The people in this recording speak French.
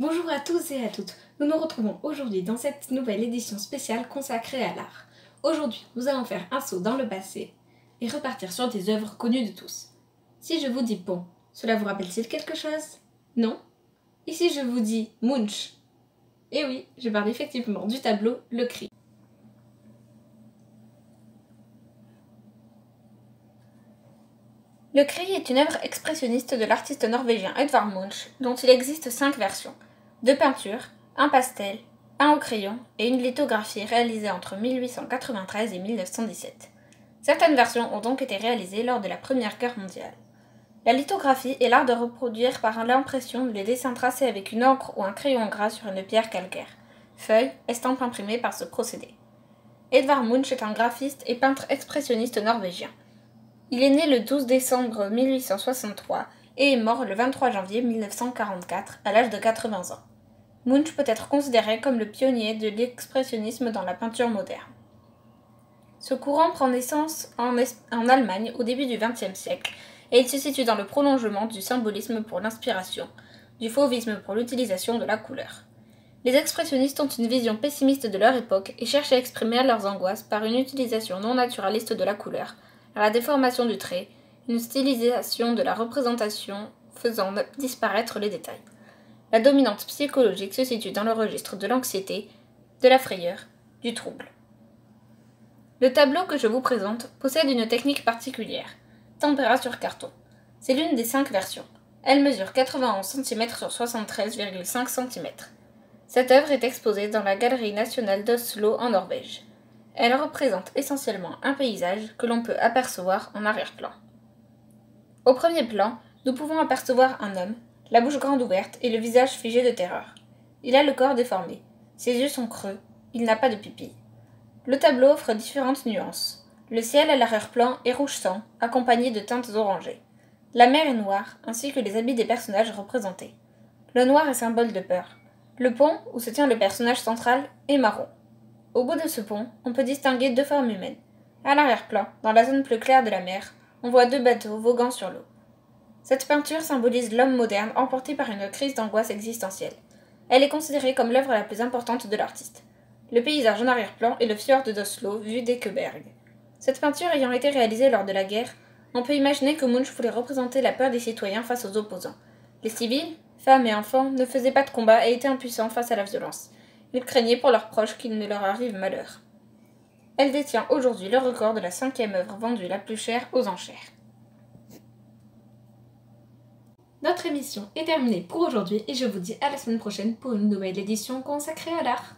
Bonjour à tous et à toutes, nous nous retrouvons aujourd'hui dans cette nouvelle édition spéciale consacrée à l'art. Aujourd'hui, nous allons faire un saut dans le passé et repartir sur des œuvres connues de tous. Si je vous dis pont, cela vous rappelle-t-il quelque chose? Non? Et si je vous dis Munch? Eh oui, je parle effectivement du tableau Le Cri. Le Cri est une œuvre expressionniste de l'artiste norvégien Edvard Munch, dont il existe 5 versions. 2 peintures, un pastel, un au crayon et une lithographie réalisée entre 1893 et 1917. Certaines versions ont donc été réalisées lors de la Première Guerre mondiale. La lithographie est l'art de reproduire par l'impression les dessins tracés avec une encre ou un crayon gras sur une pierre calcaire, feuille, estampe imprimée par ce procédé. Edvard Munch est un graphiste et peintre expressionniste norvégien. Il est né le 12 décembre 1863 et est mort le 23 janvier 1944 à l'âge de 80 ans. Munch peut être considéré comme le pionnier de l'expressionnisme dans la peinture moderne. Ce courant prend naissance en Allemagne au début du XXe siècle et il se situe dans le prolongement du symbolisme pour l'inspiration, du fauvisme pour l'utilisation de la couleur. Les expressionnistes ont une vision pessimiste de leur époque et cherchent à exprimer leurs angoisses par une utilisation non naturaliste de la couleur, la déformation du trait, une stylisation de la représentation faisant disparaître les détails. La dominante psychologique se situe dans le registre de l'anxiété, de la frayeur, du trouble. Le tableau que je vous présente possède une technique particulière, tempéra sur carton. C'est l'une des 5 versions. Elle mesure 91 cm sur 73,5 cm. Cette œuvre est exposée dans la Galerie nationale d'Oslo en Norvège. Elle représente essentiellement un paysage que l'on peut apercevoir en arrière-plan. Au premier plan, nous pouvons apercevoir un homme, la bouche grande ouverte et le visage figé de terreur. Il a le corps déformé, ses yeux sont creux, il n'a pas de pupille. Le tableau offre différentes nuances. Le ciel à l'arrière-plan est rouge sang, accompagné de teintes orangées. La mer est noire, ainsi que les habits des personnages représentés. Le noir est symbole de peur. Le pont, où se tient le personnage central, est marron. Au bout de ce pont, on peut distinguer 2 formes humaines. À l'arrière-plan, dans la zone plus claire de la mer, on voit 2 bateaux voguant sur l'eau. Cette peinture symbolise l'homme moderne emporté par une crise d'angoisse existentielle. Elle est considérée comme l'œuvre la plus importante de l'artiste. Le paysage en arrière-plan est le fjord d'Oslo, vu d'Ekeberg. Cette peinture ayant été réalisée lors de la guerre, on peut imaginer que Munch voulait représenter la peur des citoyens face aux opposants. Les civils, femmes et enfants, ne faisaient pas de combat et étaient impuissants face à la violence. Ils craignaient pour leurs proches qu'il ne leur arrive malheur. Elle détient aujourd'hui le record de la 5e œuvre vendue la plus chère aux enchères. Notre émission est terminée pour aujourd'hui et je vous dis à la semaine prochaine pour une nouvelle édition consacrée à l'art.